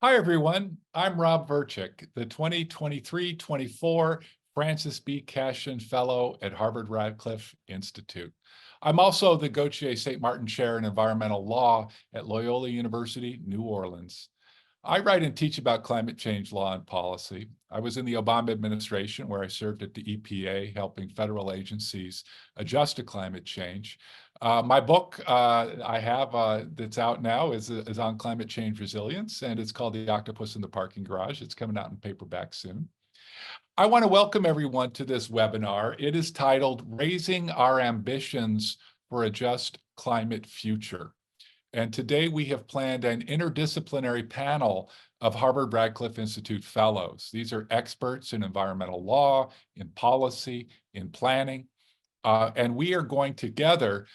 Hi, everyone. I'm Rob Verchick, the 2023-24 Francis B. Cashin Fellow at Harvard Radcliffe Institute. I'm also the Gautier St. Martin Chair in Environmental Law at Loyola University, New Orleans. I write and teach about climate change law and policy. I was in the Obama administration where I served at the EPA, helping federal agencies adjust to climate change. My book I have that's out now is on climate change resilience, and it's called The Octopus in the Parking Garage. It's coming out in paperback soon. I want to welcome everyone to this webinar. It is titled Raising Our Ambitions for a Just Climate Future. And today we have planned an interdisciplinary panel of Harvard Radcliffe Institute fellows. These are experts in environmental law, in policy, in planning, and we are going together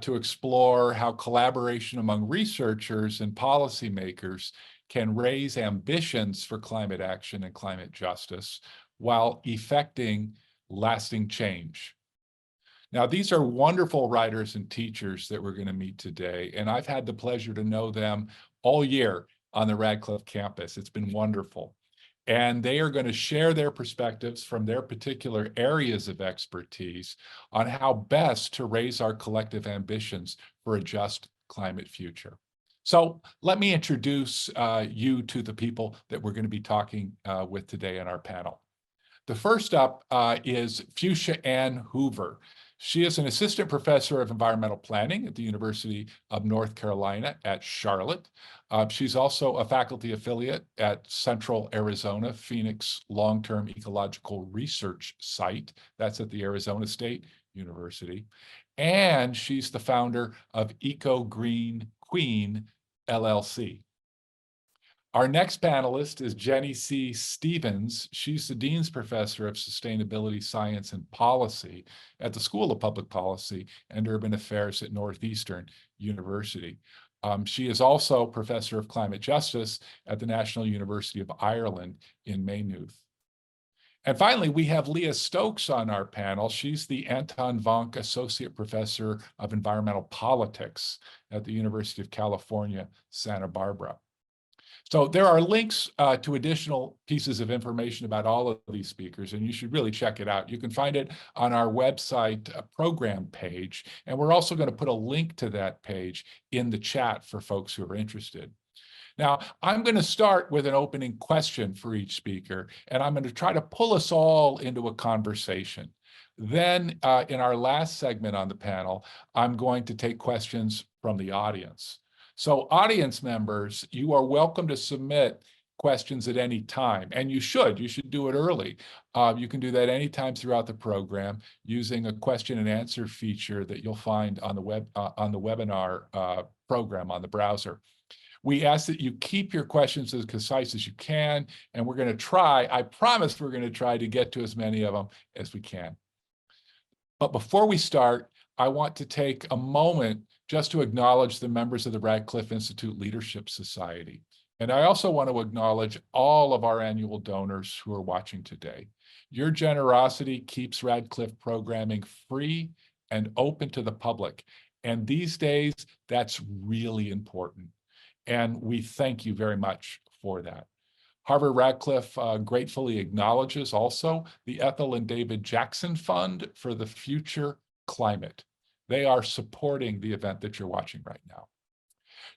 to explore how collaboration among researchers and policymakers can raise ambitions for climate action and climate justice while effecting lasting change. Now, these are wonderful writers and teachers that we're going to meet today, and I've had the pleasure to know them all year on the Radcliffe campus. It's been wonderful. And they are going to share their perspectives from their particular areas of expertise on how best to raise our collective ambitions for a just climate future. So let me introduce you to the people that we're going to be talking with today in our panel. The first up is Fuchsia Ann Hoover. She is an assistant professor of environmental planning at the University of North Carolina at Charlotte. She's also a faculty affiliate at Central Arizona Phoenix Long-Term Ecological Research Site. That's at the Arizona State University. And she's the founder of Eco Green Queen, LLC. Our next panelist is Jenny C. Stevens. She's the Dean's Professor of Sustainability Science and Policy at the School of Public Policy and Urban Affairs at Northeastern University. She is also Professor of Climate Justice at the National University of Ireland in Maynooth. And finally, we have Leah Stokes on our panel. She's the Anton Vonk Associate Professor of Environmental Politics at the University of California, Santa Barbara. So there are links to additional pieces of information about all of these speakers, and you should really check it out. You can find it on our website program page, and we're also going to put a link to that page in the chat for folks who are interested. Now, I'm going to start with an opening question for each speaker, and I'm going to try to pull us all into a conversation. Then in our last segment on the panel, I'm going to take questions from the audience. So audience members, you are welcome to submit questions at any time, and you should do it early. You can do that anytime throughout the program using a question and answer feature that you'll find on the webinar program on the browser. We ask that you keep your questions as concise as you can, and we're going to try, I promise we're going to try to get to as many of them as we can. But before we start, I want to take a moment just to acknowledge the members of the Radcliffe Institute Leadership Society. And I also want to acknowledge all of our annual donors who are watching today. Your generosity keeps Radcliffe programming free and open to the public. And these days, that's really important. And we thank you very much for that. Harvard Radcliffe gratefully acknowledges also the Ethel and David Jackson Fund for the Future Climate. They are supporting the event that you're watching right now.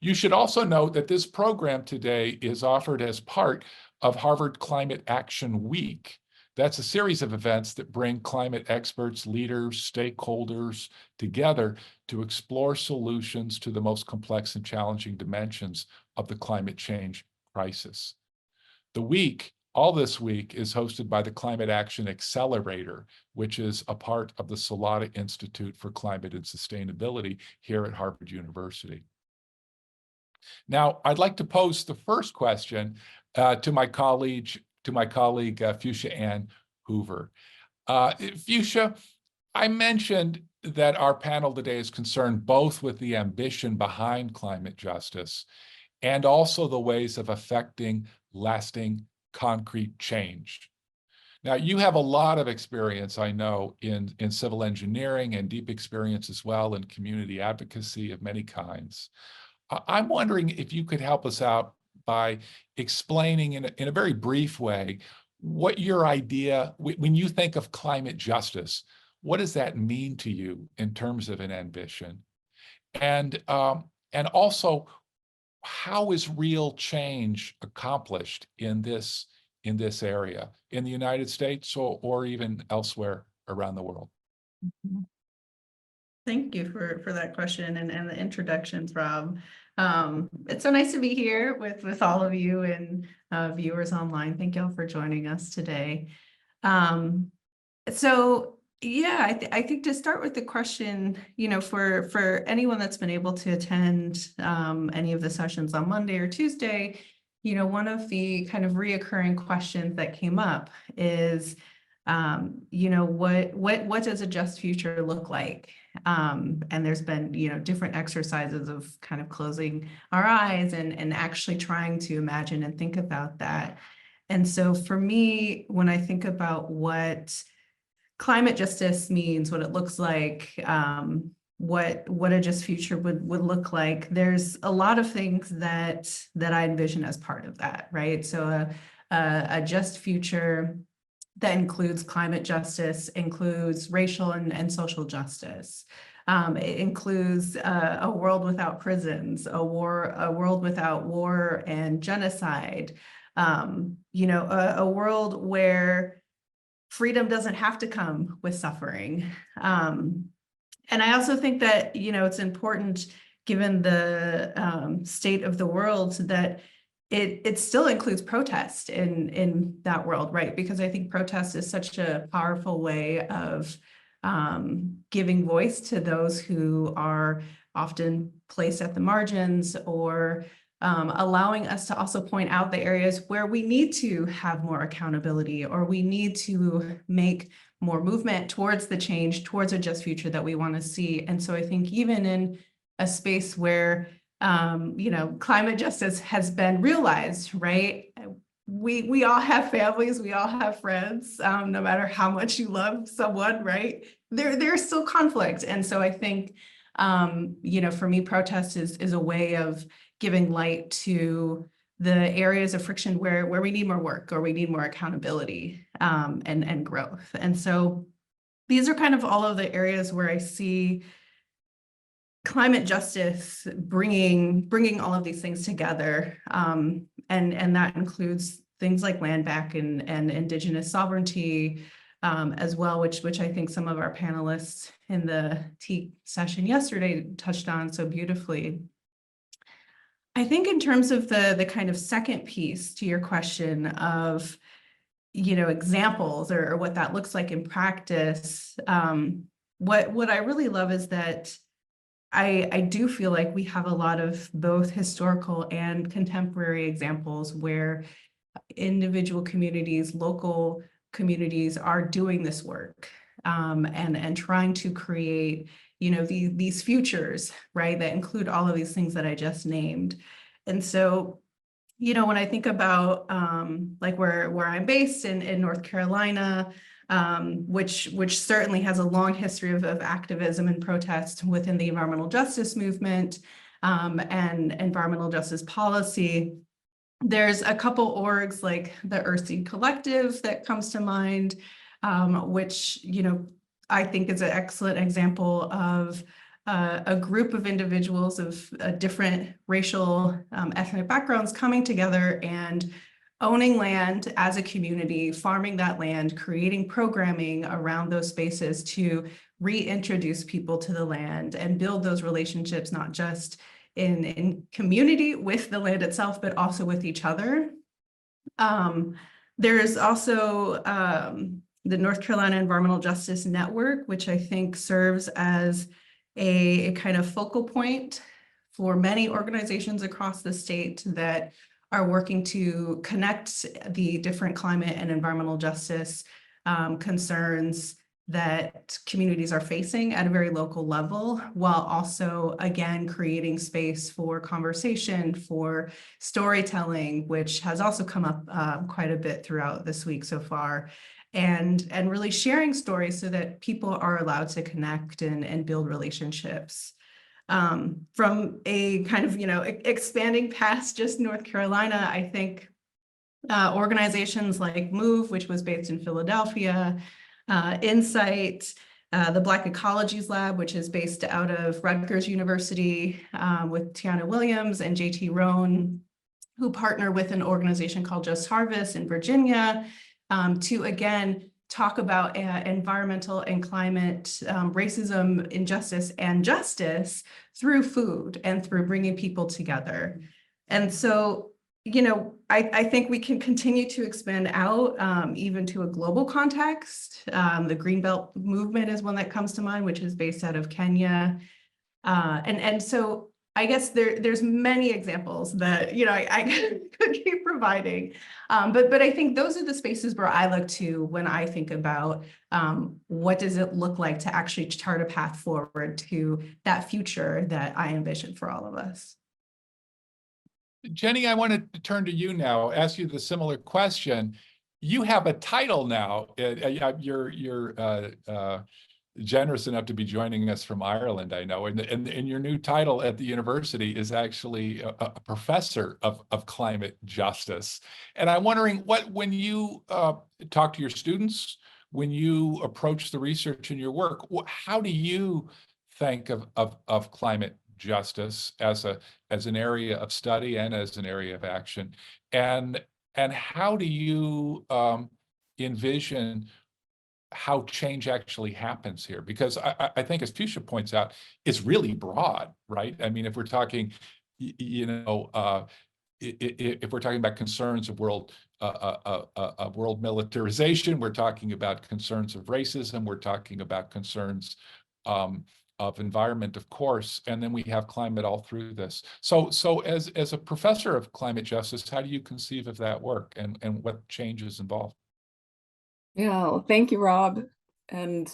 You should also note that this program today is offered as part of Harvard Climate Action Week. That's a series of events that bring climate experts, leaders, stakeholders together to explore solutions to the most complex and challenging dimensions of the climate change crisis. The week, all this week, is hosted by the Climate Action Accelerator, which is a part of the Salata Institute for Climate and Sustainability here at Harvard University. Now, I'd like to pose the first question to my colleague Fuchsia Ann Hoover. Fuchsia, I mentioned that our panel today is concerned both with the ambition behind climate justice and also the ways of affecting lasting concrete change. Now, you have a lot of experience, I know, in civil engineering and deep experience as well in community advocacy of many kinds. I'm wondering if you could help us out by explaining in a very brief way what your idea, when you think of climate justice, what does that mean to you in terms of an ambition? And also, how is real change accomplished in this area in the United States or even elsewhere around the world? Thank you for that question and the introductions, Rob. It's so nice to be here with all of you and viewers online. Thank you all for joining us today. So yeah, I think to start with the question, for anyone that's been able to attend any of the sessions on Monday or Tuesday, one of the kind of reoccurring questions that came up is, what does a just future look like? And there's been, different exercises of kind of closing our eyes and actually trying to imagine and think about that. And so for me, when I think about what climate justice means, what it looks like, what a just future would look like, there's a lot of things that I envision as part of that, right? So a just future that includes climate justice, includes racial and social justice. It includes a world without prisons, a world without war and genocide, a world where freedom doesn't have to come with suffering. And I also think that, it's important, given the state of the world, that it still includes protest in that world, right? Because I think protest is such a powerful way of giving voice to those who are often placed at the margins, or allowing us to also point out the areas where we need to have more accountability, or we need to make more movement towards the change, towards a just future that we want to see. And so I think even in a space where climate justice has been realized, right? We all have families, we all have friends, no matter how much you love someone, right? There's still conflict. And so I think, for me, protest is a way of giving light to the areas of friction where we need more work, or we need more accountability and growth. And so these are kind of all of the areas where I see climate justice bringing all of these things together, and that includes things like land back and Indigenous sovereignty, as well, which I think some of our panelists in the TEAC session yesterday touched on so beautifully. I think in terms of the kind of second piece to your question of, examples or what that looks like in practice, what I really love is that I do feel like we have a lot of both historical and contemporary examples where individual communities, local communities are doing this work, and trying to create, these futures, right, that include all of these things that I just named. And so, when I think about like where I'm based in North Carolina, which certainly has a long history of activism and protest within the environmental justice movement, and environmental justice policy. There's a couple orgs like the Earthseed Collective that comes to mind, which, I think is an excellent example of a group of individuals of different racial, ethnic backgrounds coming together and owning land as a community, farming that land, creating programming around those spaces to reintroduce people to the land and build those relationships, not just in community with the land itself, but also with each other. There's also the North Carolina Environmental Justice Network, which I think serves as a kind of focal point for many organizations across the state that are working to connect the different climate and environmental justice concerns that communities are facing at a very local level, while also, again, creating space for conversation, for storytelling, which has also come up quite a bit throughout this week so far, and really sharing stories so that people are allowed to connect and build relationships. From a kind of, expanding past just North Carolina, I think organizations like MOVE, which was based in Philadelphia, Insight, the Black Ecologies Lab, which is based out of Rutgers University, with Tiana Williams and JT Rohn, who partner with an organization called Just Harvest in Virginia, to again talk about environmental and climate racism, injustice, and justice through food and through bringing people together. And so, I think we can continue to expand out even to a global context. The Greenbelt movement is one that comes to mind, which is based out of Kenya. And so I guess there's many examples that, I could keep providing. But I think those are the spaces where I look to when I think about what does it look like to actually chart a path forward to that future that I envision for all of us. Jenny, I wanted to turn to you now, ask you the similar question. You have a title now. You're generous enough to be joining us from Ireland, I know, and your new title at the university is actually a professor of climate justice. And I'm wondering when you talk to your students, when you approach the research in your work, how do you think of climate justice as an area of study and as an area of action, and how do you envision how change actually happens here? Because I think, as Fuchsia points out, it's really broad, right? I mean, if we're talking, if we're talking about concerns of world militarization, we're talking about concerns of racism, we're talking about concerns of environment, of course, and then we have climate all through this. So as a professor of climate justice, how do you conceive of that work, and what changes involved? Yeah, well, thank you, Rob, and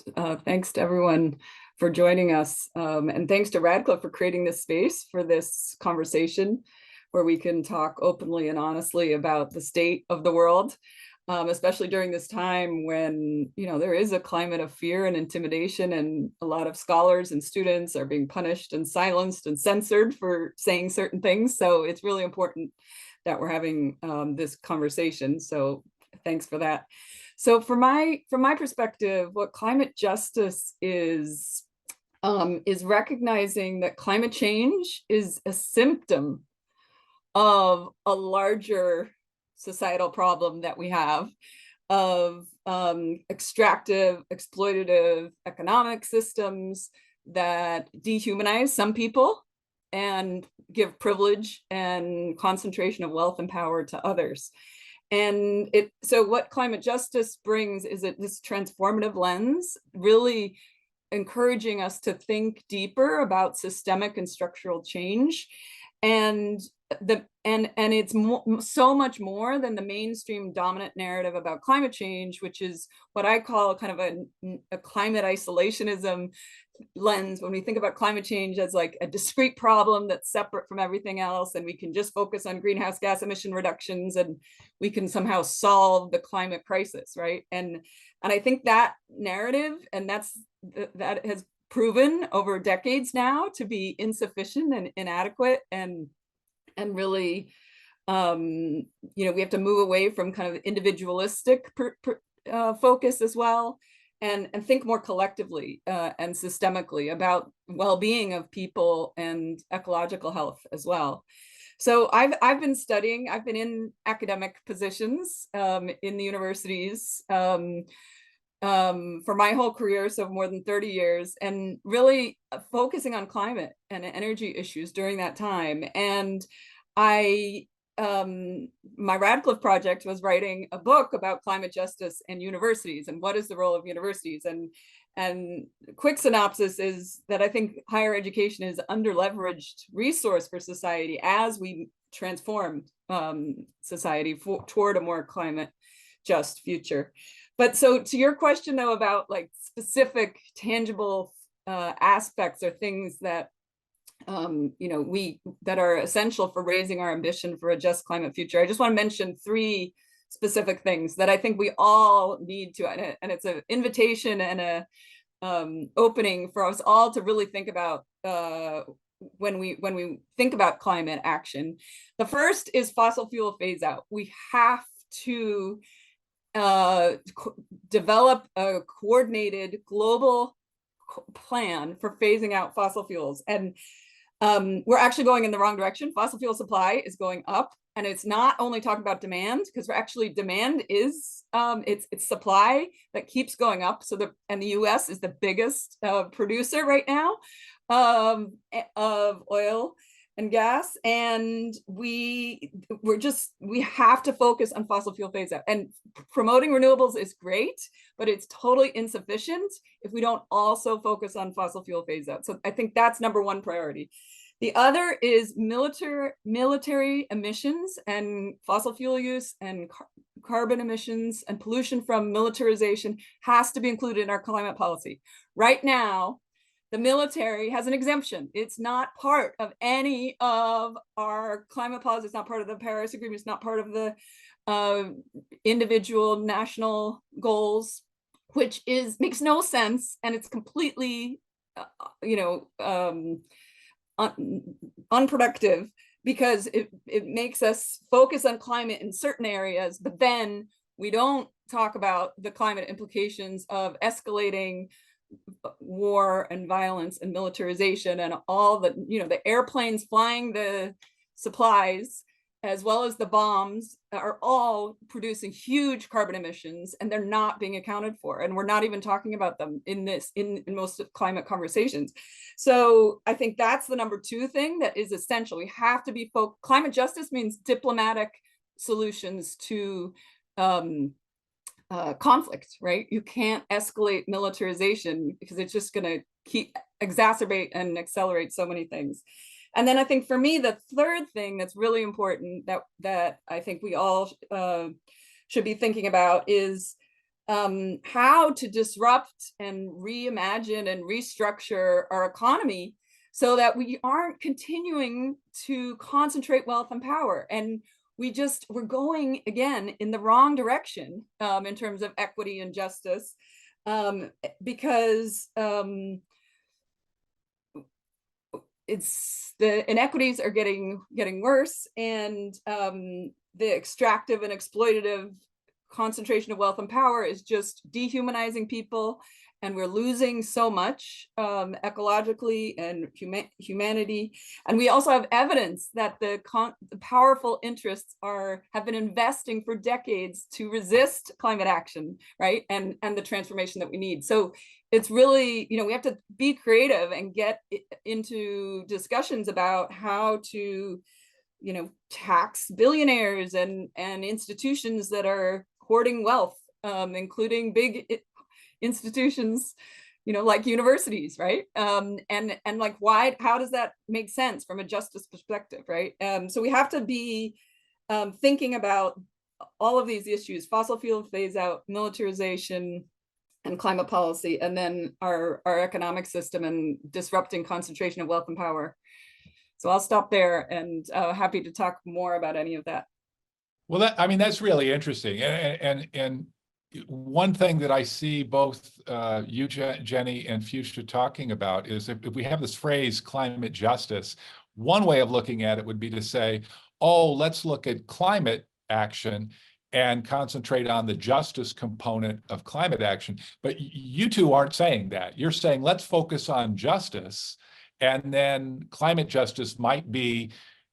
thanks to everyone for joining us, and thanks to Radcliffe for creating this space for this conversation where we can talk openly and honestly about the state of the world. Especially during this time when, there is a climate of fear and intimidation, and a lot of scholars and students are being punished and silenced and censored for saying certain things. So it's really important that we're having this conversation. So thanks for that. So from my perspective, what climate justice is recognizing that climate change is a symptom of a larger societal problem that we have of extractive, exploitative economic systems that dehumanize some people and give privilege and concentration of wealth and power to others. And so what climate justice brings is this transformative lens, really encouraging us to think deeper about systemic and structural change. And it's so much more than the mainstream dominant narrative about climate change, which is what I call kind of a climate isolationism lens. When we think about climate change as like a discrete problem that's separate from everything else, and we can just focus on greenhouse gas emission reductions and we can somehow solve the climate crisis, right? And I think that narrative, and that has proven over decades now to be insufficient and inadequate, and really, we have to move away from kind of individualistic focus as well, and think more collectively and systemically about well-being of people and ecological health as well. So I've been in academic positions in the universities for my whole career, so more than 30 years, and really focusing on climate and energy issues during that time. And my Radcliffe project was writing a book about climate justice and universities and what is the role of universities. And quick synopsis is that I think higher education is underleveraged resource for society as we transform society toward a more climate just future. But so to your question though, about like specific tangible aspects or things that that are essential for raising our ambition for a just climate future, I just want to mention 3 specific things that I think we all need to, and it's an invitation and a opening for us all to really think about when we think about climate action. The first is fossil fuel phase out. We have to develop a coordinated global plan for phasing out fossil fuels. And we're actually going in the wrong direction. Fossil fuel supply is going up, and it's not only talking about demand, because we're actually demand is it's supply that keeps going up. So the U.S. is the biggest producer right now of oil and gas, and we have to focus on fossil fuel phase out. And promoting renewables is great, but it's totally insufficient if we don't also focus on fossil fuel phase out. So I think that's number one priority. The other is military emissions and fossil fuel use and carbon emissions and pollution from militarization has to be included in our climate policy. Right now, the military has an exemption. It's not part of any of our climate policy. It's not part of the Paris Agreement. It's not part of the individual national goals, which makes no sense, and it's completely, unproductive, because it makes us focus on climate in certain areas, but then we don't talk about the climate implications of escalating war and violence and militarization and all the airplanes flying the supplies as well as the bombs are all producing huge carbon emissions, and they're not being accounted for, and we're not even talking about them in most of climate conversations. So I think that's the number two thing that is essential. We have to be climate justice means diplomatic solutions to conflict, right? You can't escalate militarization because it's just going to exacerbate and accelerate so many things. And then I think for me, the third thing that's really important that I think we all should be thinking about is how to disrupt and reimagine and restructure our economy so that we aren't continuing to concentrate wealth and power. And we're going again in the wrong direction in terms of equity and justice, because the inequities are getting worse, and the extractive and exploitative concentration of wealth and power is just dehumanizing people, and we're losing so much ecologically and humanity. And we also have evidence that the powerful interests have been investing for decades to resist climate action, right? And the transformation that we need. So it's really, we have to be creative and get into discussions about how to, tax billionaires and institutions that are hoarding wealth, including big institutions, like universities, right? And like, how does that make sense from a justice perspective, right? So we have to be thinking about all of these issues: fossil fuel phase out, militarization, and climate policy, and then our economic system and disrupting concentration of wealth and power. So I'll stop there, and happy to talk more about any of that. Well, that's really interesting. And one thing that I see both you, Jenny, and Fuchsia talking about is if we have this phrase climate justice, one way of looking at it would be to say, oh, let's look at climate action and concentrate on the justice component of climate action. But you two aren't saying that. You're saying, let's focus on justice, and then climate justice might be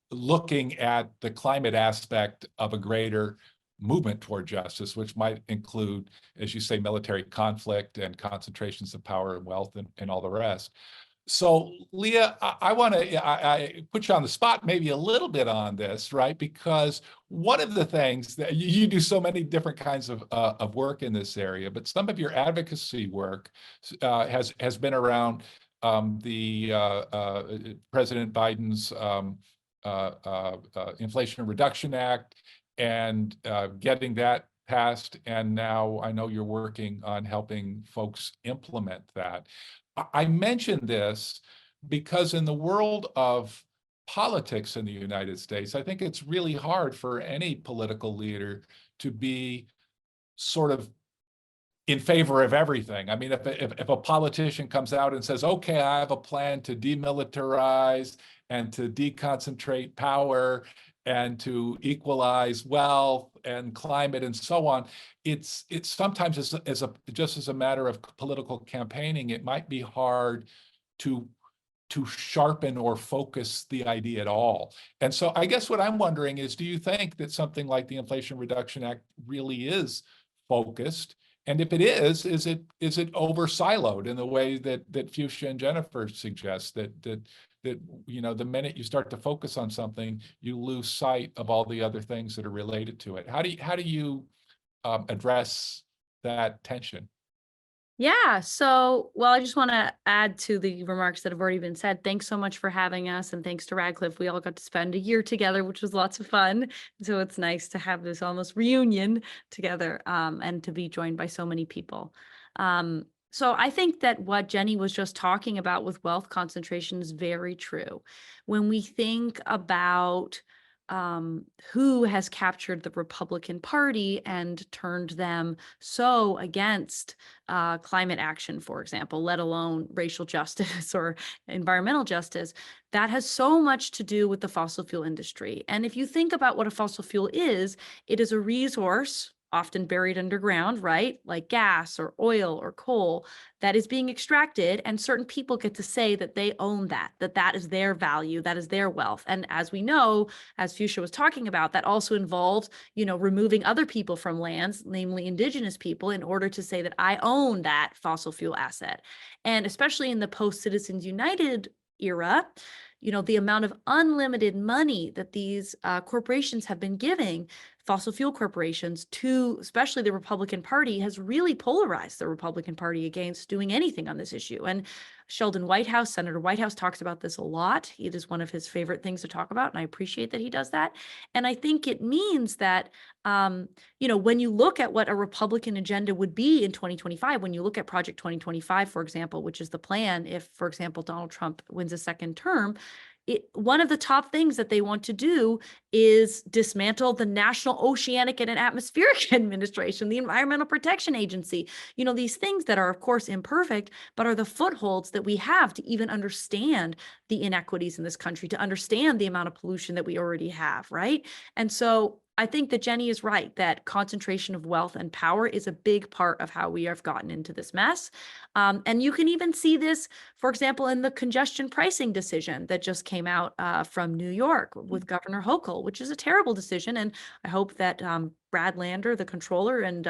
looking at the climate aspect of a greater movement toward justice, which might include, as you say, military conflict and concentrations of power and wealth and all the rest. So, Leah, I want to put you on the spot maybe a little bit on this, right? Because one of the things that you do so many different kinds of work in this area, but some of your advocacy work has been around the President Biden's Inflation Reduction Act and getting that passed. And now I know you're working on helping folks implement that. I mention this because in the world of politics in the United States, I think it's really hard for any political leader to be sort of in favor of everything. I mean, if a politician comes out and says, okay, I have a plan to demilitarize and to deconcentrate power and to equalize wealth and climate and so on, it's sometimes just as a matter of political campaigning, it might be hard to sharpen or focus the idea at all. And so I guess what I'm wondering is, do you think that something like the Inflation Reduction Act really is focused? And if it is it over siloed in the way that Fuchsia and Jennifer suggest, that you know, the minute you start to focus on something, you lose sight of all the other things that are related to it? How do you address that tension? Yeah. So, well, I just want to add to the remarks that have already been said. Thanks so much for having us. And thanks to Radcliffe. We all got to spend a year together, which was lots of fun. So it's nice to have this almost reunion together, and to be joined by so many people. So I think that what Jenny was just talking about with wealth concentration is very true. When we think about who has captured the Republican Party and turned them so against climate action, for example, let alone racial justice or environmental justice, that has so much to do with the fossil fuel industry. And if you think about what a fossil fuel is, it is a resource often buried underground, right? Like gas or oil or coal that is being extracted, and certain people get to say that they own that is their value, that is their wealth. And as we know, as Fuchsia was talking about, that also involves, you know, removing other people from lands, namely indigenous people, in order to say that I own that fossil fuel asset. And especially in the post-Citizens United era, you know, the amount of unlimited money that these corporations have been giving, fossil fuel corporations, to especially the Republican Party, has really polarized the Republican Party against doing anything on this issue. And Sheldon Whitehouse, Senator Whitehouse, talks about this a lot. It is one of his favorite things to talk about, and I appreciate that he does that. And I think it means that, you know, when you look at what a Republican agenda would be in 2025, when you look at Project 2025, for example, which is the plan if, for example, Donald Trump wins a second term, one of the top things that they want to do is dismantle the National Oceanic and Atmospheric Administration, the Environmental Protection Agency. You know, these things that are, of course, imperfect, but are the footholds that we have to even understand the inequities in this country, to understand the amount of pollution that we already have, right? And so I think that Jenny is right, that concentration of wealth and power is a big part of how we have gotten into this mess. And you can even see this, for example, in the congestion pricing decision that just came out from New York with Governor Hochul, which is a terrible decision. And I hope that Brad Lander, the controller, and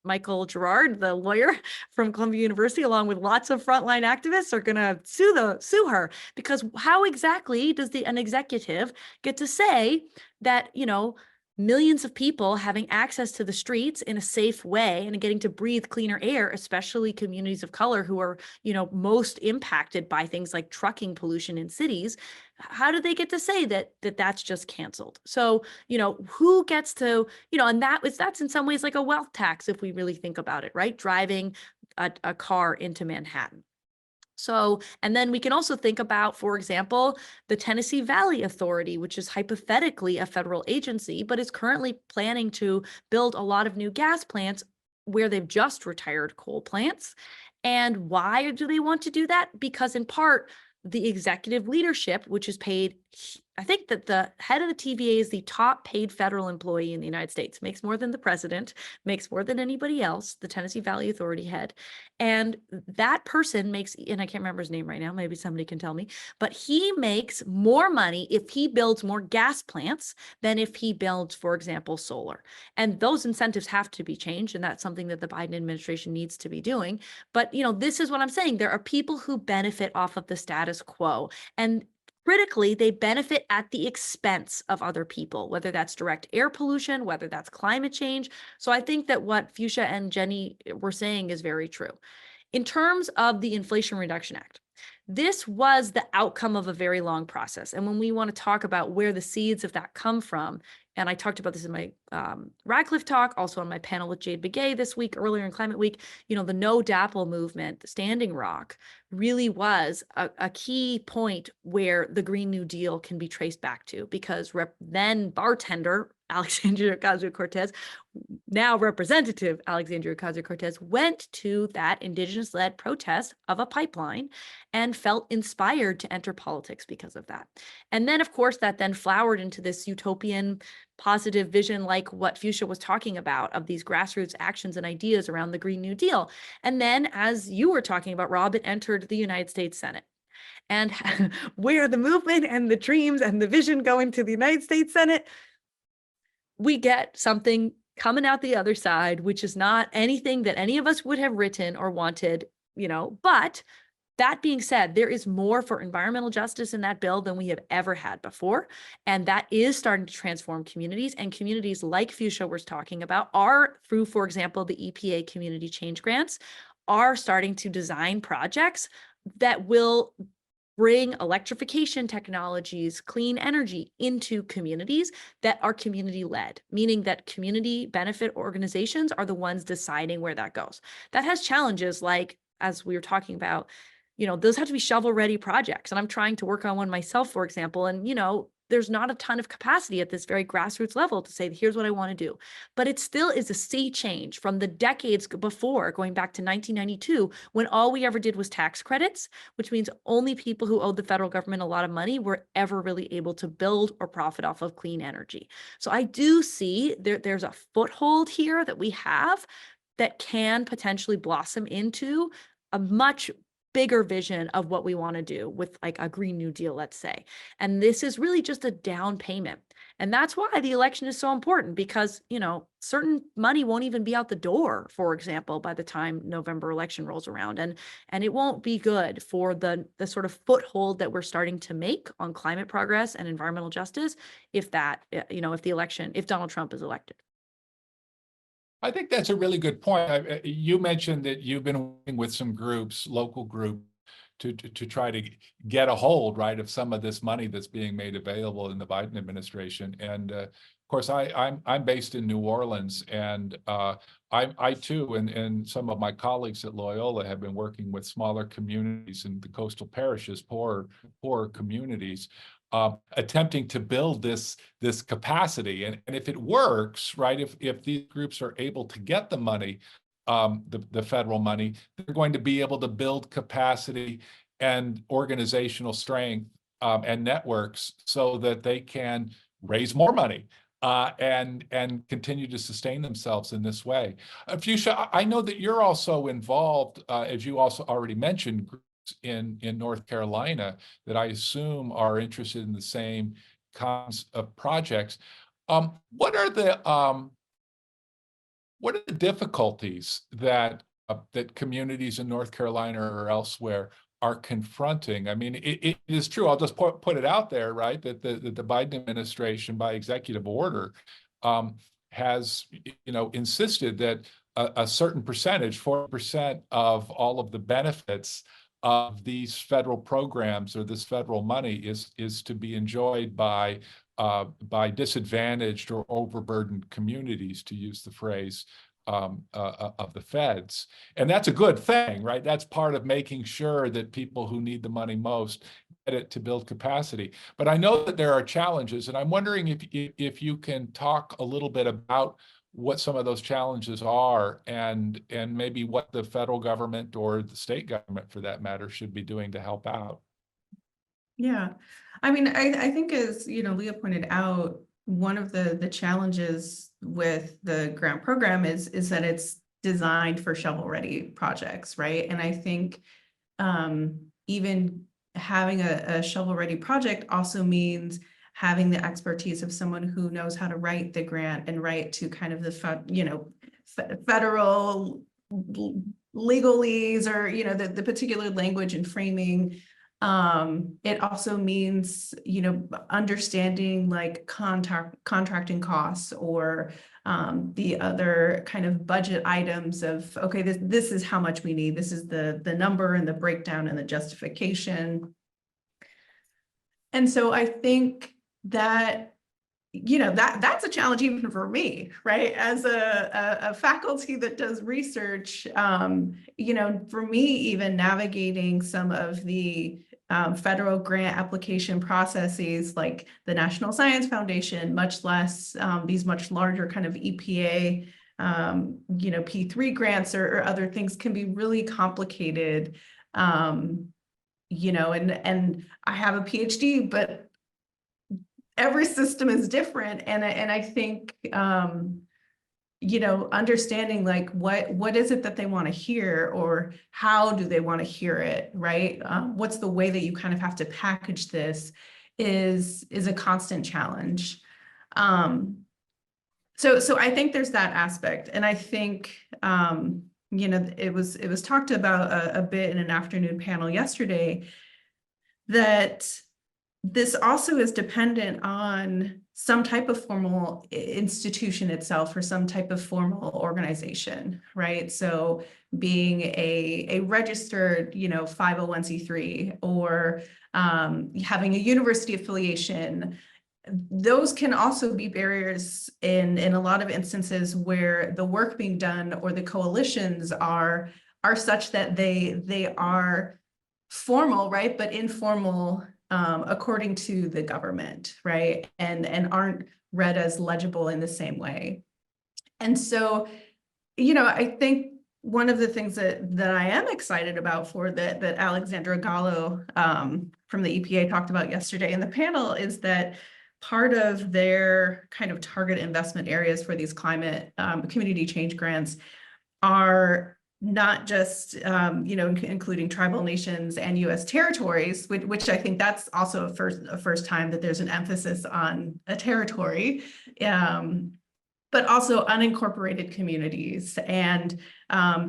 Michael Gerard, the lawyer from Columbia University, along with lots of frontline activists, are going to sue her, because how exactly does an executive get to say that, you know, millions of people having access to the streets in a safe way and getting to breathe cleaner air, especially communities of color who are, you know, most impacted by things like trucking pollution in cities? How do they get to say that's just canceled? So, you know, who gets to, you know, and that's in some ways like a wealth tax, if we really think about it, right? Driving a car into Manhattan. So, and then we can also think about, for example, the Tennessee Valley Authority, which is hypothetically a federal agency, but is currently planning to build a lot of new gas plants where they've just retired coal plants. And why do they want to do that? Because in part, the executive leadership, which is paid, I think that the head of the TVA is the top paid federal employee in the United States, makes more than the president, makes more than anybody else, the Tennessee Valley Authority head. And that person makes, and I can't remember his name right now, maybe somebody can tell me, but he makes more money if he builds more gas plants than if he builds, for example, solar. And those incentives have to be changed. And that's something that the Biden administration needs to be doing. But, you know, this is what I'm saying. There are people who benefit off of the status quo, and critically, they benefit at the expense of other people, whether that's direct air pollution, whether that's climate change. So I think that what Fuchsia and Jenny were saying is very true. In terms of the Inflation Reduction Act, this was the outcome of a very long process. And when we want to talk about where the seeds of that come from, and I talked about this in my Radcliffe talk, also on my panel with Jade Begay this week, earlier in Climate Week, you know, the No DAPL movement, the Standing Rock, really was a key point where the Green New Deal can be traced back to, because then bartender Alexandria Ocasio-Cortez, now Representative Alexandria Ocasio-Cortez, went to that indigenous-led protest of a pipeline and felt inspired to enter politics because of that. And then, of course, that then flowered into this utopian positive vision like what Fuchsia was talking about of these grassroots actions and ideas around the Green New Deal. And then, as you were talking about, Rob, it entered the United States Senate. And where the movement and the dreams and the vision go into the United States Senate, we get something coming out the other side, which is not anything that any of us would have written or wanted, but that being said, there is more for environmental justice in that bill than we have ever had before. And that is starting to transform communities, and communities like Fuchsia was talking about are through, for example, the EPA community change grants, are starting to design projects that will bring electrification technologies, clean energy into communities that are community-led, meaning that community benefit organizations are the ones deciding where that goes. That has challenges like, as we were talking about, those have to be shovel-ready projects. And I'm trying to work on one myself, for example, and, there's not a ton of capacity at this very grassroots level to say, here's what I want to do. But it still is a sea change from the decades before, going back to 1992, when all we ever did was tax credits, which means only people who owed the federal government a lot of money were ever really able to build or profit off of clean energy. So I do see there's a foothold here that we have that can potentially blossom into a much bigger vision of what we want to do with like a Green New Deal, let's say. And this is really just a down payment. And that's why the election is so important, because, certain money won't even be out the door, for example, by the time November election rolls around. And it won't be good for the sort of foothold that we're starting to make on climate progress and environmental justice if Donald Trump is elected. I think that's a really good point. You mentioned that you've been working with some groups, local groups, to try to get a hold, right, of some of this money that's being made available in the Biden administration. And of course, I'm based in New Orleans, and I too, and some of my colleagues at Loyola have been working with smaller communities in the coastal parishes, poor communities, attempting to build this capacity. And if it works, right, if these groups are able to get the money, the federal money, they're going to be able to build capacity and organizational strength and networks so that they can raise more money and continue to sustain themselves in this way. Fuchsia, I know that you're also involved, as you also already mentioned, in North Carolina that I assume are interested in the same kinds of projects. What are the difficulties that communities in North Carolina or elsewhere are confronting? I mean, it is true. I'll just put it out there, right, that the Biden administration, by executive order, has insisted that a certain percentage, 4% of all of the benefits of these federal programs or this federal money is to be enjoyed by disadvantaged or overburdened communities, to use the phrase of the feds. And that's a good thing, right? That's part of making sure that people who need the money most get it to build capacity. But I know that there are challenges, and I'm wondering if you can talk a little bit about what some of those challenges are, and maybe what the federal government or the state government, for that matter, should be doing to help out. Yeah, I mean, I think, as Leah pointed out, one of the challenges with the grant program is that it's designed for shovel-ready projects, right? And I think even having a shovel-ready project also means having the expertise of someone who knows how to write the grant and write to kind of the federal legalese, or the particular language and framing. It also means understanding like contracting costs, or the other kind of budget items of, okay, this is how much we need, this is the number and the breakdown and the justification. And so I think that that's a challenge even for me, right? As a faculty that does research, for me, even navigating some of the federal grant application processes like the National Science Foundation, much less these much larger kind of EPA, P3 grants or other things can be really complicated. And I have a PhD, but every system is different. And I think, understanding like what is it that they want to hear, or how do they want to hear it, right? What's the way that you kind of have to package this is a constant challenge. So I think there's that aspect, and I think it was talked about a bit in an afternoon panel yesterday, that this also is dependent on some type of formal institution itself, or some type of formal organization, right? So being a registered, 501c3, or having a university affiliation, those can also be barriers in a lot of instances where the work being done or the coalitions are such that they are formal, right, but informal according to the government, right, and aren't read as legible in the same way. And so, I think one of the things that I am excited about for that Alexandra Gallo from the EPA talked about yesterday in the panel is that part of their kind of target investment areas for these climate community change grants are not just, including tribal nations and U.S. territories, which I think that's also a first time that there's an emphasis on a territory, but also unincorporated communities and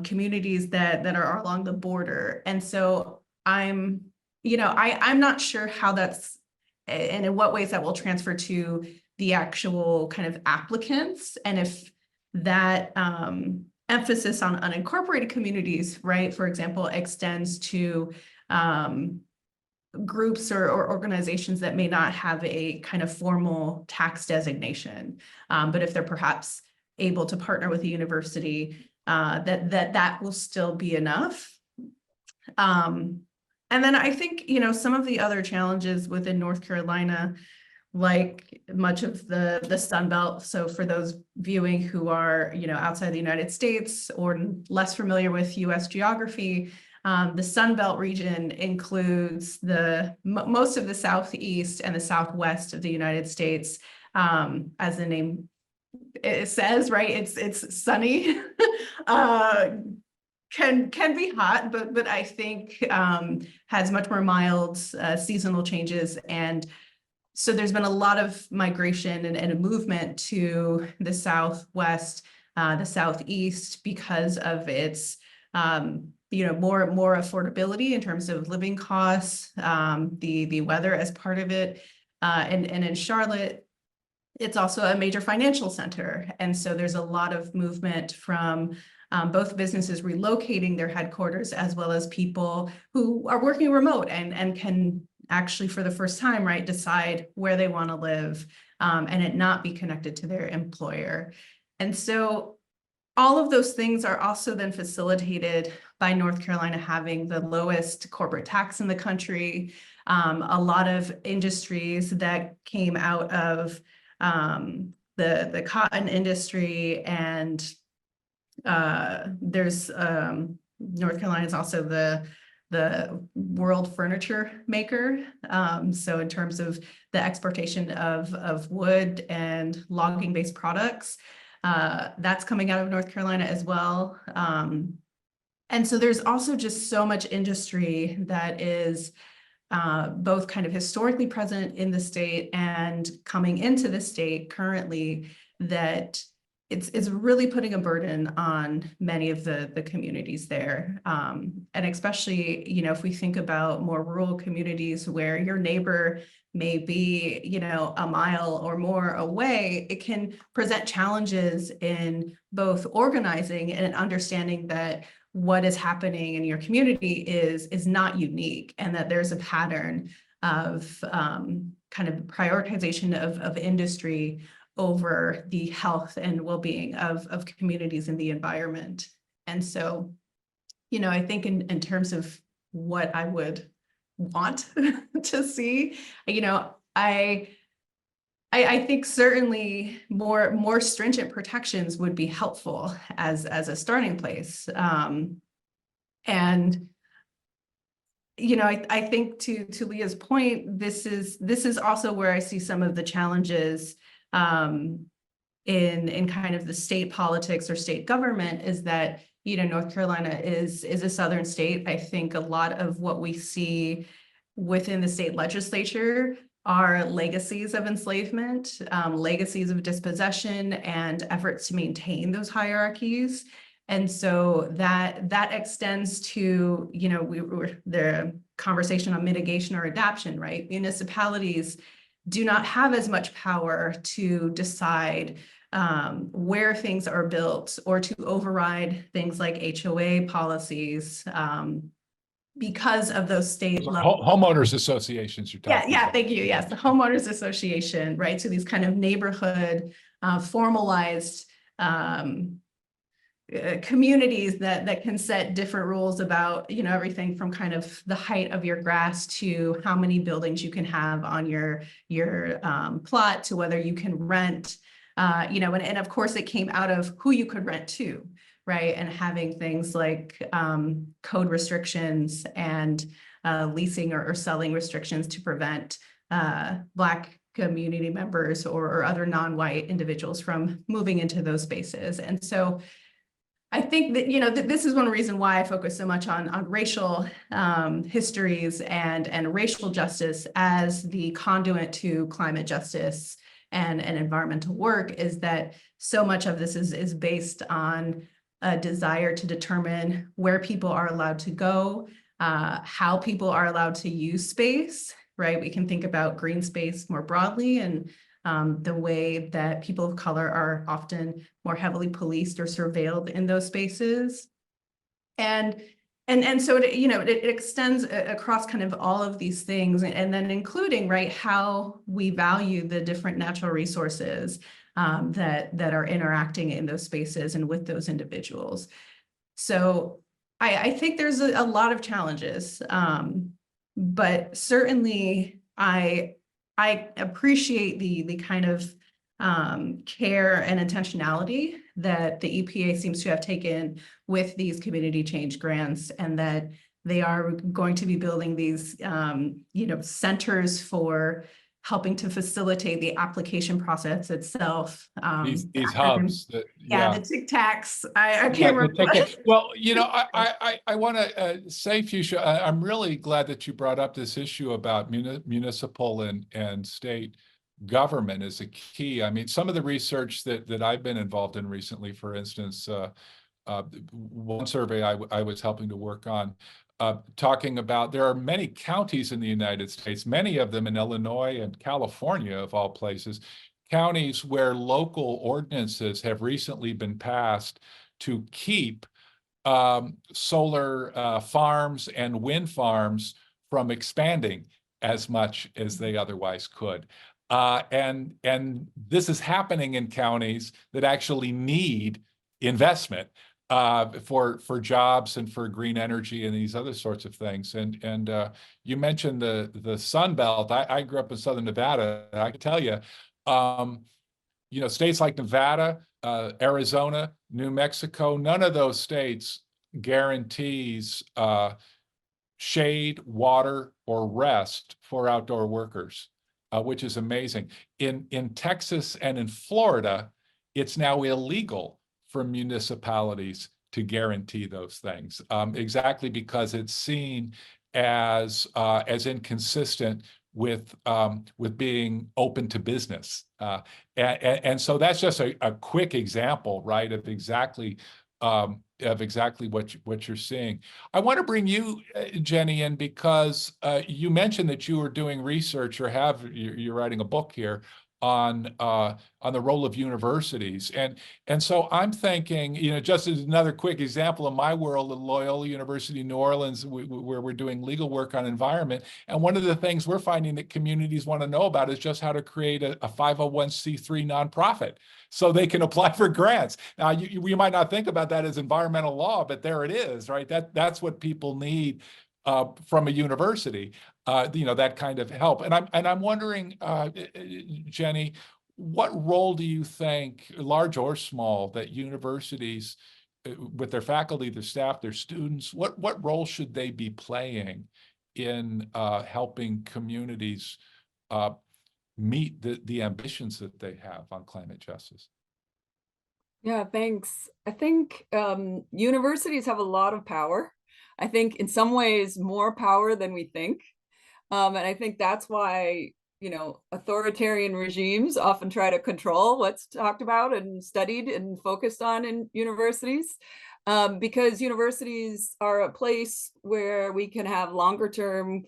communities that are along the border. And so I'm not sure how that's, and in what ways that will transfer to the actual kind of applicants, and if that emphasis on unincorporated communities, right, for example, extends to groups or organizations that may not have a kind of formal tax designation, but if they're perhaps able to partner with a university, that will still be enough. And then I think, some of the other challenges within North Carolina, like much of the Sun Belt. So for those viewing who are, outside the United States or less familiar with US geography, the Sun Belt region includes most of the Southeast and the Southwest of the United States. As the name it says, right, it's sunny. Can be hot, but I think has much more mild seasonal changes. And so there's been a lot of migration and a movement to the Southwest, the Southeast, because of its, more affordability in terms of living costs, the weather as part of it. And in Charlotte, it's also a major financial center. And so there's a lot of movement from both businesses relocating their headquarters, as well as people who are working remote and can actually, for the first time, right, decide where they want to live and it not be connected to their employer. And so all of those things are also then facilitated by North Carolina having the lowest corporate tax in the country. A lot of industries that came out of the cotton industry, and there's North Carolina is also the world furniture maker. So in terms of the exportation of wood and logging based products, that's coming out of North Carolina as well. And so there's also just so much industry that is both kind of historically present in the state and coming into the state currently, that it's really putting a burden on many of the communities there. And especially, if we think about more rural communities where your neighbor may be, a mile or more away, it can present challenges in both organizing and understanding that what is happening in your community is not unique, and that there's a pattern of kind of prioritization of industry over the health and well-being of communities in the environment. And so, I think in terms of what I would want to see. You know, I think certainly more stringent protections would be helpful as a starting place. And you know, I think to Leah's point, this is also where I see some of the challenges in kind of the state politics or state government, is that, you know, North Carolina is a southern state. I think a lot of what we see within the state legislature are legacies of enslavement, legacies of dispossession, and efforts to maintain those hierarchies. And so that extends to, you know, the conversation on mitigation or adaptation, right? Municipalities do not have as much power to decide where things are built or to override things like HOA policies because of those state level Homeowners associations you're talking yeah, about. thank you. Yes, the homeowners association, right? So these kind of neighborhood formalized communities that can set different rules about, you know, everything from kind of the height of your grass to how many buildings you can have on your plot, to whether you can rent, you know, and of course it came out of who you could rent to, right? And having things like code restrictions and leasing or selling restrictions to prevent Black community members or other non-white individuals from moving into those spaces. And so I think that, you know, this is one reason why I focus so much on racial histories and racial justice as the conduit to climate justice and environmental work, is that so much of this is based on a desire to determine where people are allowed to go, how people are allowed to use space, right? We can think about green space more broadly, and the way that people of color are often more heavily policed or surveilled in those spaces. And so it, you know, it extends across kind of all of these things, and then including, right, how we value the different natural resources that are interacting in those spaces and with those individuals. So I think there's a lot of challenges, but certainly I appreciate the kind of care and intentionality that the EPA seems to have taken with these community change grants, and that they are going to be building these, you know, centers for helping to facilitate the application process itself. These hubs. The Tic Tacs. I can't remember. Well, you know, I want to say, Fuchsia, I'm really glad that you brought up this issue about municipal and state government as a key. I mean, some of the research that I've been involved in recently, for instance, one survey I was helping to work on, talking about there are many counties in the United States, many of them in Illinois and California, of all places, counties where local ordinances have recently been passed to keep solar farms and wind farms from expanding as much as they otherwise could. And this is happening in counties that actually need investment for jobs and for green energy and these other sorts of things. And you mentioned the Sun Belt. I grew up in Southern Nevada. And I can tell you, you know, states like Nevada, Arizona, New Mexico, none of those states guarantees shade, water, or rest for outdoor workers, which is amazing. In Texas and in Florida, it's now illegal for municipalities to guarantee those things, exactly because it's seen as inconsistent with being open to business, and so that's just a quick example, right, of exactly what you're seeing. I want to bring you, Jenny, in because you mentioned that you were doing research, or you're writing a book here on the role of universities, and so I'm thinking, you know, just as another quick example in my world, at Loyola University, New Orleans, where we're doing legal work on environment, and one of the things we're finding that communities want to know about is just how to create a 501c3 nonprofit so they can apply for grants. Now, you might not think about that as environmental law, but there it is, right? That's what people need from a university, that kind of help. And I'm wondering, Jenny, what role do you think, large or small, that universities, with their faculty, their staff, their students, what role should they be playing in helping communities meet the ambitions that they have on climate justice? Yeah, thanks. I think universities have a lot of power. I think in some ways more power than we think. And I think that's why, authoritarian regimes often try to control what's talked about and studied and focused on in universities. Because universities are a place where we can have longer term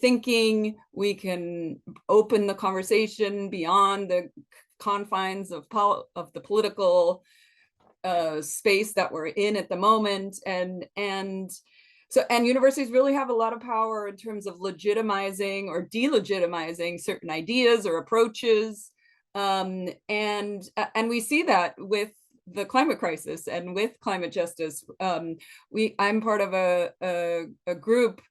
thinking, we can open the conversation beyond the confines of the political space that we're in at the moment, and universities really have a lot of power in terms of legitimizing or delegitimizing certain ideas or approaches, and we see that with the climate crisis and with climate justice. I'm part of a group,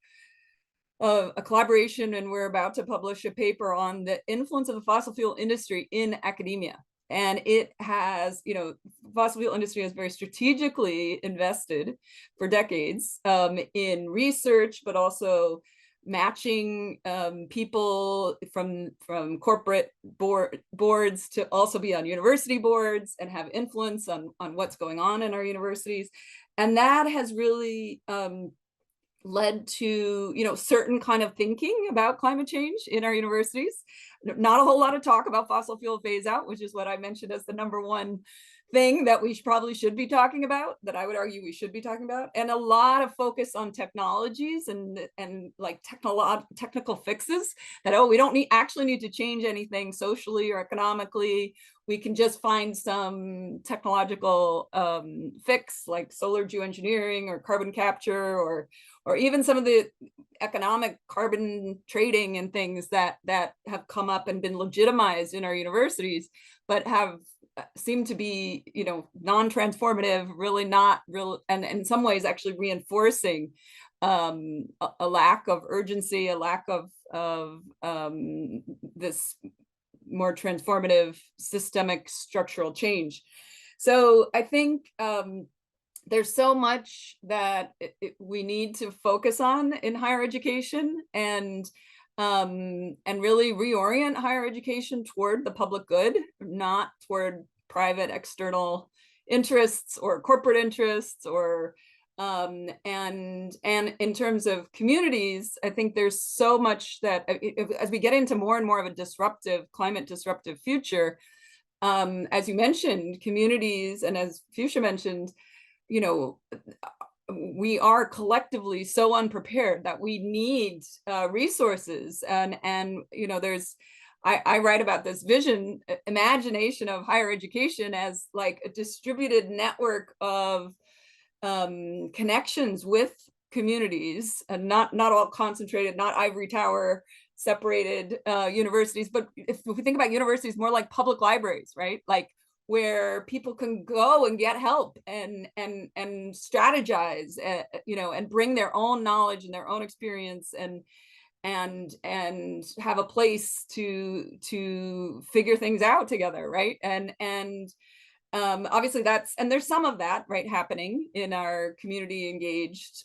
a collaboration, and we're about to publish a paper on the influence of the fossil fuel industry in academia. And it has, fossil fuel industry has very strategically invested for decades in research, but also matching people from corporate boards to also be on university boards and have influence on what's going on in our universities. And that has really led to certain kind of thinking about climate change in our universities. Not a whole lot of talk about fossil fuel phase out, which is what I mentioned as the #1 thing that we probably should be talking about, that I would argue we should be talking about, and a lot of focus on technologies and like technical fixes that, we don't actually need to change anything socially or economically. We can just find some technological fix like solar geoengineering or carbon capture, or even some of the economic carbon trading and things that have come up and been legitimized in our universities, but have seemed to be, non-transformative, really not real, and in some ways actually reinforcing a lack of urgency, a lack of this more transformative systemic structural change. So I think there's so much that we need to focus on in higher education, and really reorient higher education toward the public good, not toward private external interests or corporate interests, or and in terms of communities, I think there's so much that as we get into more and more of a climate disruptive future, as you mentioned, communities, and as Fuchsia mentioned, we are collectively so unprepared that we need resources, and I write about this imagination of higher education as like a distributed network of connections with communities, and not all concentrated, not ivory tower separated universities, but if we think about universities more like public libraries, right? Like where people can go and get help and strategize, and bring their own knowledge and their own experience, and have a place to figure things out together, right? And obviously there's some of that, right, happening in our community engaged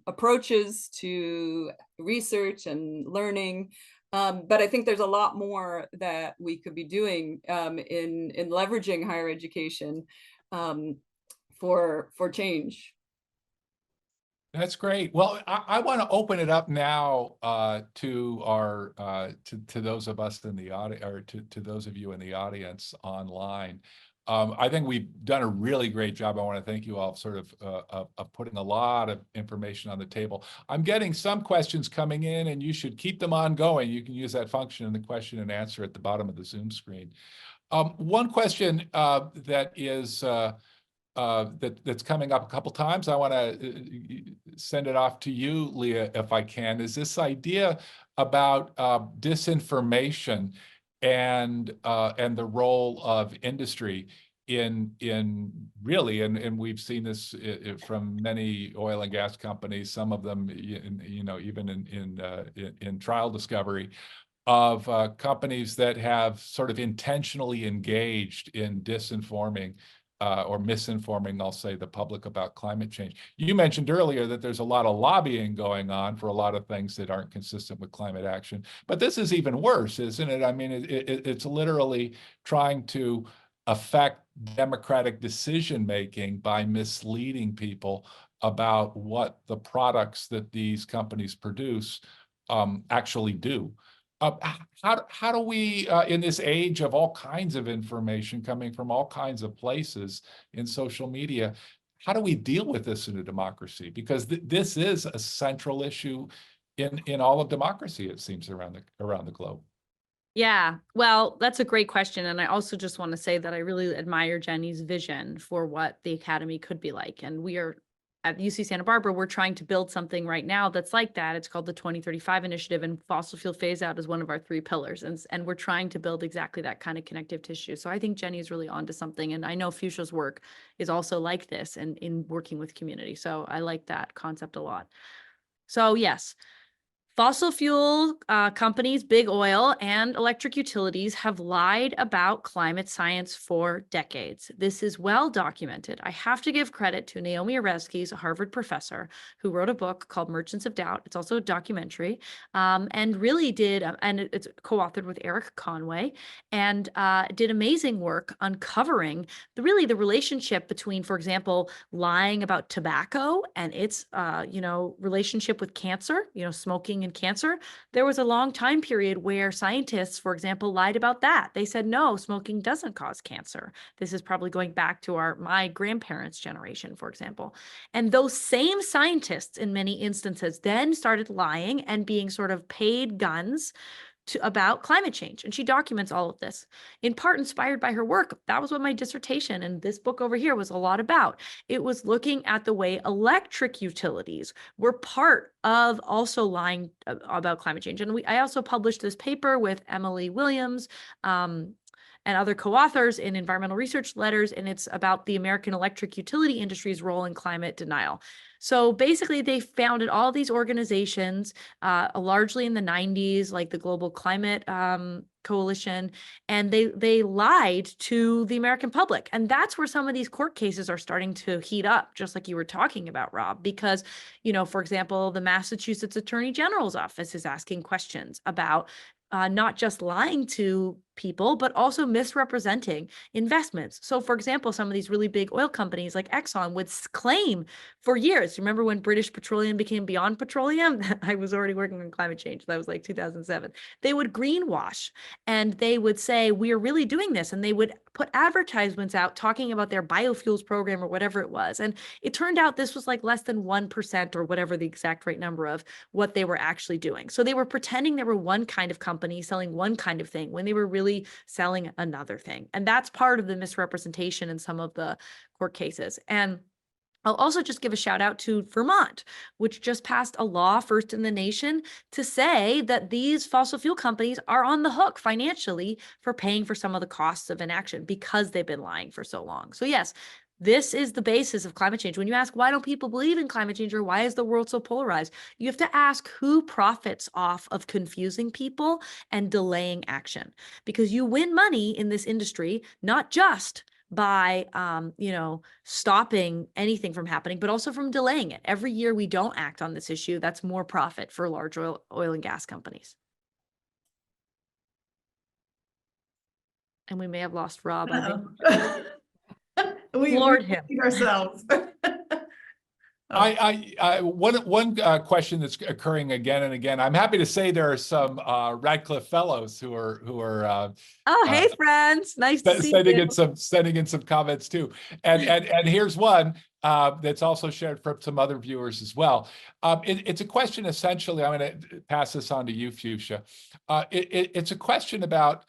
approaches to research and learning. But I think there's a lot more that we could be doing in leveraging higher education for change. That's great. Well, I want to open it up now to our to those of us in the audience, or to those of you in the audience online. I think we've done a really great job. I want to thank you all sort of putting a lot of information on the table. I'm getting some questions coming in, and you should keep them on going. You can use that function in the question and answer at the bottom of the Zoom screen. One question that is that's coming up a couple times, I want to send it off to you, Leah, if I can, is this idea about disinformation and the role of industry in really, and we've seen this from many oil and gas companies, some of them, even in trial discovery, of companies that have sort of intentionally engaged in disinforming or misinforming, I'll say, the public about climate change. You mentioned earlier that there's a lot of lobbying going on for a lot of things that aren't consistent with climate action, but this is even worse, isn't it? I mean, it's literally trying to affect democratic decision-making by misleading people about what the products that these companies produce actually do. How do we, in this age of all kinds of information coming from all kinds of places in social media, how do we deal with this in a democracy? Because this is a central issue in all of democracy, it seems, around the globe. Yeah, well, that's a great question. And I also just want to say that I really admire Jenny's vision for what the Academy could be like. And we are at UC Santa Barbara, we're trying to build something right now that's like that. It's called the 2035 Initiative, and fossil fuel phase out is one of our 3 pillars. And we're trying to build exactly that kind of connective tissue. So I think Jenny is really onto something. And I know Fuchsia's work is also like this and in working with community. So I like that concept a lot. So yes. Fossil fuel companies, big oil, and electric utilities have lied about climate science for decades. This is well documented. I have to give credit to Naomi Oreskes, a Harvard professor, who wrote a book called Merchants of Doubt. It's also a documentary, and really did, and it's co-authored with Eric Conway, and did amazing work uncovering the relationship between, for example, lying about tobacco and its, relationship with cancer, smoking and cancer. There was a long time period where scientists, for example, lied about that. They said, no, smoking doesn't cause cancer. This is probably going back to my grandparents' generation, for example. And those same scientists, in many instances, then started lying and being sort of paid guns about climate change. And she documents all of this, in part inspired by her work. That was what my dissertation and this book over here was a lot about. It was looking at the way electric utilities were part of also lying about climate change. And I also published this paper with Emily Williams, and other co-authors in Environmental Research Letters, and it's about the American electric utility industry's role in climate denial. So basically, they founded all these organizations, largely in the 90s, like the Global Climate Coalition, and they lied to the American public. And that's where some of these court cases are starting to heat up, just like you were talking about, Rob, because, for example, the Massachusetts Attorney General's office is asking questions about not just lying to people, but also misrepresenting investments. So for example, some of these really big oil companies like Exxon would claim for years, remember when British Petroleum became Beyond Petroleum? I was already working on climate change. That was like 2007. They would greenwash and they would say, we are really doing this. And they would put advertisements out talking about their biofuels program or whatever it was. And it turned out this was like less than 1% or whatever the exact right number of what they were actually doing. So they were pretending they were one kind of company selling one kind of thing when they were really selling another thing. And that's part of the misrepresentation in some of the court cases. And I'll also just give a shout out to Vermont, which just passed a law, first in the nation, to say that these fossil fuel companies are on the hook financially for paying for some of the costs of inaction because they've been lying for so long. So yes, this is the basis of climate change. When you ask, why don't people believe in climate change, or why is the world so polarized? You have to ask who profits off of confusing people and delaying action, because you win money in this industry, not just by, stopping anything from happening, but also from delaying it. Every year we don't act on this issue, that's more profit for large oil and gas companies. And we may have lost Rob. We him ourselves. One question that's occurring again and again. I'm happy to say there are some Radcliffe fellows who are hey friends, nice to see you. Sending in some comments too. And here's one that's also shared from some other viewers as well. It's a question essentially. I'm going to pass this on to you, Fuchsia. It's a question about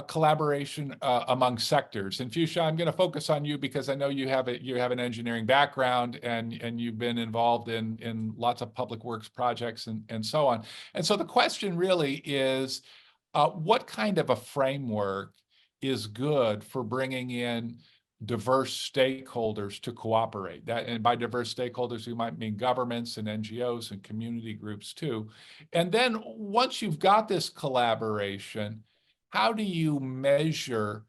collaboration among sectors. And Fuchsia, I'm going to focus on you because I know you have an engineering background and you've been involved in lots of public works projects and so on. And so the question really is, what kind of a framework is good for bringing in diverse stakeholders to cooperate. That, and by diverse stakeholders, we might mean governments and NGOs and community groups too. And then once you've got this collaboration, how do you measure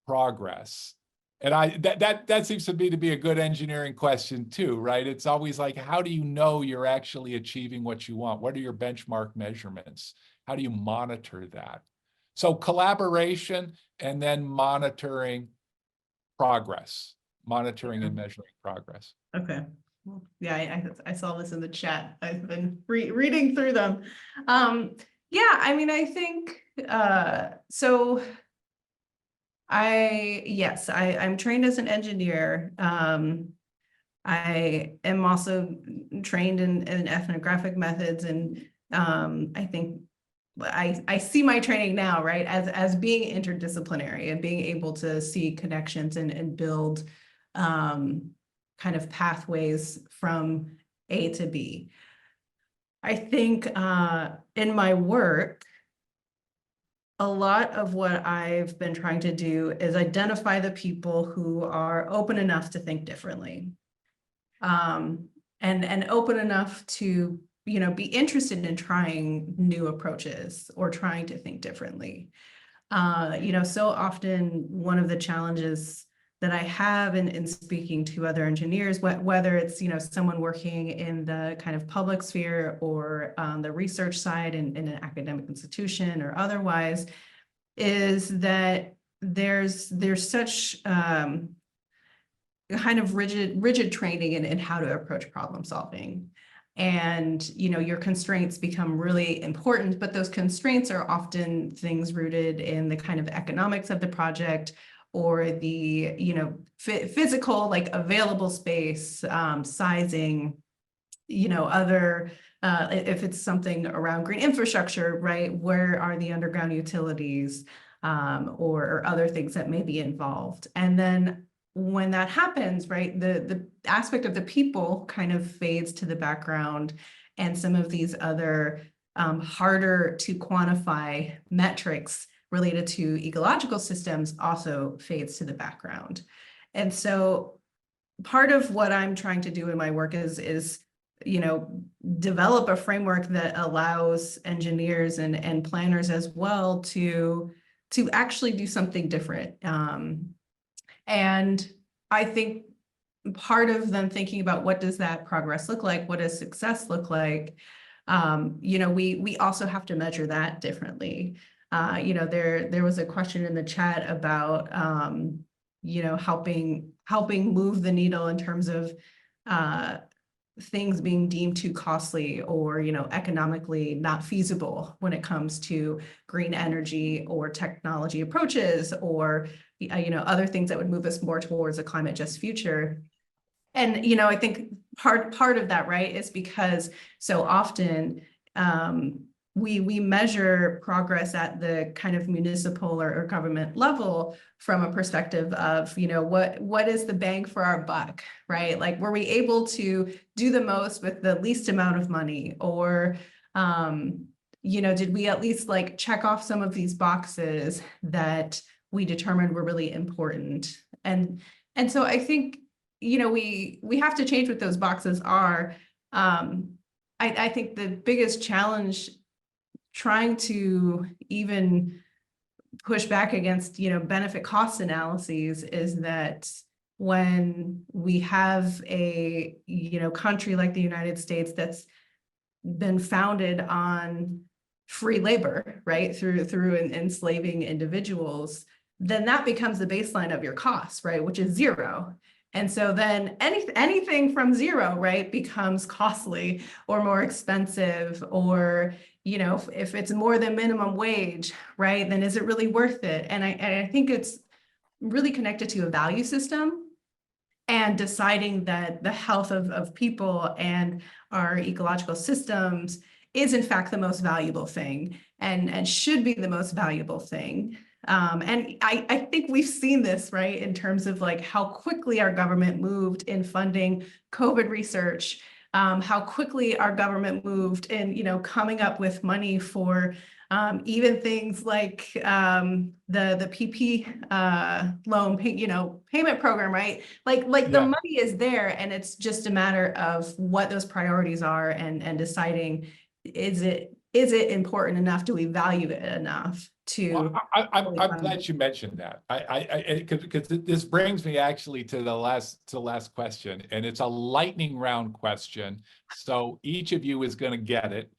progress? And that seems to me to be a good engineering question too, right? It's always like, how do you know you're actually achieving what you want? What are your benchmark measurements? How do you monitor that? So collaboration and then monitoring progress, monitoring and measuring progress. Okay. Well, yeah, I saw this in the chat. I've been reading through them. Yeah, I mean, I think so. I'm trained as an engineer. I am also trained in ethnographic methods, and I think I see my training now, right, as being interdisciplinary and being able to see connections and build kind of pathways from A to B. I think in my work, a lot of what I've been trying to do is identify the people who are open enough to think differently, and open enough to, you know, be interested in trying new approaches or trying to think differently. You know, so often one of the challenges that I have in speaking to other engineers, whether it's, you know, someone working in the kind of public sphere or the research side in an academic institution or otherwise, is that there's such kind of rigid training in how to approach problem solving. And, you know, your constraints become really important, but those constraints are often things rooted in the kind of economics of the project, or the, you know, physical, like available space, sizing, you know, other, if it's something around green infrastructure, right, where are the underground utilities, or other things that may be involved. And then when that happens, right, the aspect of the people kind of fades to the background, and some of these other harder to quantify metrics related to ecological systems also fades to the background. And so part of what I'm trying to do in my work is, you know, develop a framework that allows engineers and planners as well to actually do something different. And I think part of them thinking about what does that progress look like, what does success look like, you know, we also have to measure that differently. You know, there was a question in the chat about, you know, helping move the needle in terms of things being deemed too costly or, you know, economically not feasible when it comes to green energy or technology approaches, or, you know, other things that would move us more towards a climate just future. And, you know, I think part of that, right, is because so often we measure progress at the kind of municipal or government level from a perspective of, you know, what is the bang for our buck, right? Like, were we able to do the most with the least amount of money? Or, you know, did we at least like check off some of these boxes that we determined were really important? And so I think, you know, we have to change what those boxes are. I think the biggest challenge trying to even push back against, you know, benefit cost analyses is that when we have a, you know, country like the United States that's been founded on free labor, right, through enslaving individuals, then that becomes the baseline of your costs, right, which is zero. And so then anything from zero, right, becomes costly or more expensive, or, you know, if it's more than minimum wage, right, then is it really worth it? And I think it's really connected to a value system and deciding that the health of people and our ecological systems is in fact the most valuable thing, and should be the most valuable thing. And I think we've seen this, right, in terms of like how quickly our government moved in funding COVID research, how quickly our government moved in, coming up with money for even things like the PP loan, payment program, right? Like the Yeah. money is there, and it's just a matter of what those priorities are and deciding, is it important enough? Do we value it enough to? Well, I'm glad you mentioned that. Because this brings me actually to the last question, and it's a lightning round question. So each of you is going to get it,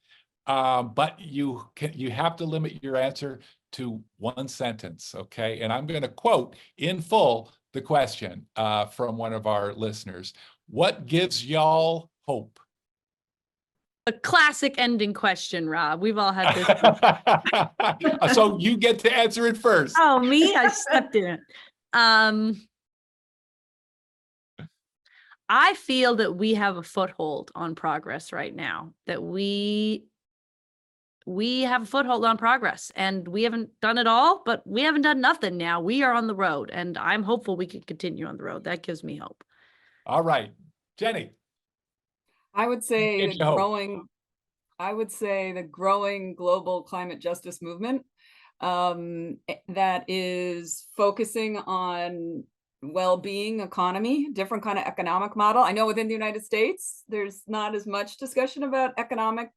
but you have to limit your answer to one sentence, okay? And I'm going to quote in full the question from one of our listeners. What gives y'all hope? A classic ending question, Rob. We've all had this. So you get to answer it first. Oh, me? I stepped in it. I feel that we have a foothold on progress right now, that we have a foothold on progress, and we haven't done it all, but we haven't done nothing now. We are on the road, and I'm hopeful we can continue on the road. That gives me hope. All right, Jenny. I would say Gives you hope. the growing global climate justice movement that is focusing on well-being economy, different kind of economic model. I know within the United States, there's not as much discussion about economic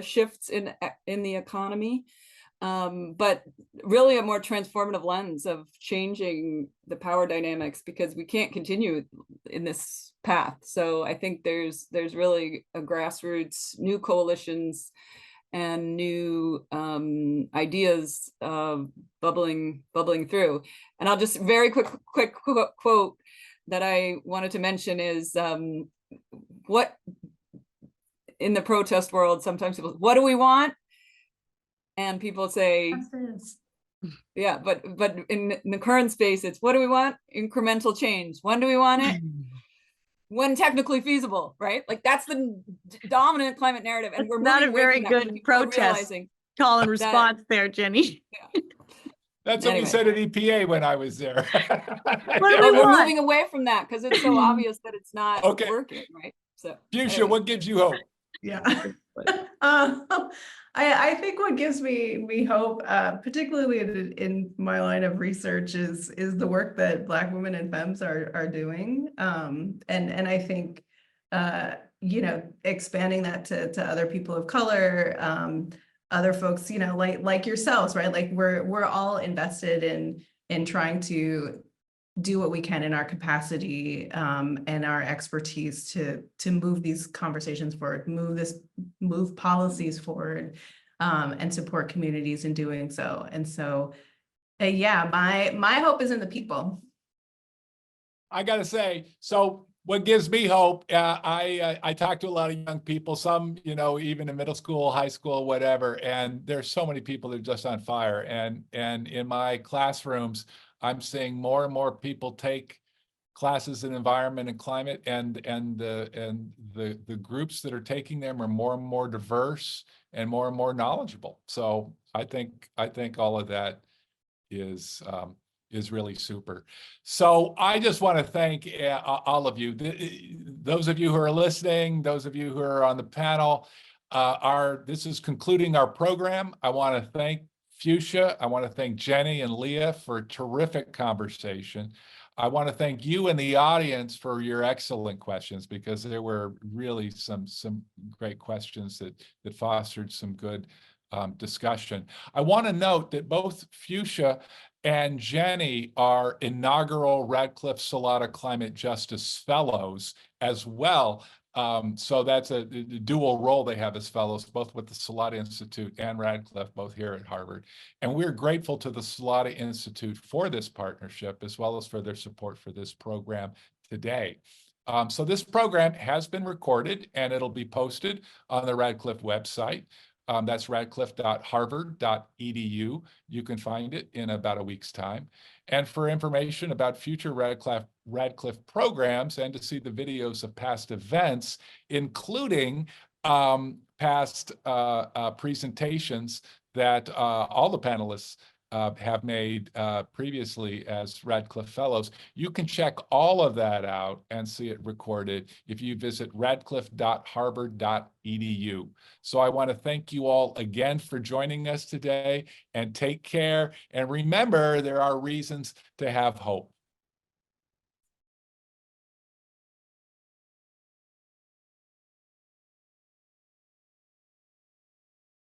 shifts in the economy, but really a more transformative lens of changing the power dynamics, because we can't continue in this path. So I think there's really a grassroots, new coalitions and new ideas bubbling through. And I'll just very quick quote that I wanted to mention is what in the protest world, sometimes people, what do we want? And people say, yeah, but in the current space, it's what do we want? Incremental change. When do we want it? When technically feasible, right? Like that's the dominant climate narrative. And we're not a moving away very from that, good protest call and response there, Jenny. Yeah. That's what we said at EPA when I was there. What do we We're want? moving away from that because it's so obvious that it's not Okay. working, right? So Fuchsia, anyway. what gives you hope? Yeah. I think what gives me hope, particularly in my line of research, is the work that Black women and femmes are doing, and I think expanding that to other people of color, other folks, like yourselves, right? Like we're all invested in trying to do what we can in our capacity and our expertise to move these conversations forward, move policies forward, and support communities in doing so. And so, yeah, my hope is in the people. I gotta say, so what gives me hope, I talk to a lot of young people, some, even in middle school, high school, whatever, and there's so many people that are just on fire. And in my classrooms, I'm seeing more and more people take classes in environment and climate, and the groups that are taking them are more and more diverse and more knowledgeable. So I think all of that is really super. So I just want to thank all of you. Those of you who are listening, those of you who are on the panel, this is concluding our program. I want to thank Fuchsia. I want to thank Jenny and Leah for a terrific conversation. I want to thank you and the audience for your excellent questions, because there were really some great questions that fostered some good discussion. I want to note that both Fuchsia and Jenny are inaugural Radcliffe Salata Climate Justice Fellows as well. So that's a dual role they have as fellows, both with the Salata Institute and Radcliffe, both here at Harvard. And we're grateful to the Salata Institute for this partnership, as well as for their support for this program today. So this program has been recorded, and it'll be posted on the Radcliffe website. That's radcliffe.harvard.edu. You can find it in about a week's time. And for information about future Radcliffe programs, and to see the videos of past events, including past presentations that all the panelists have made previously as Radcliffe Fellows. You can check all of that out and see it recorded if you visit radcliffe.harvard.edu. So I want to thank you all again for joining us today, and take care. And remember, there are reasons to have hope.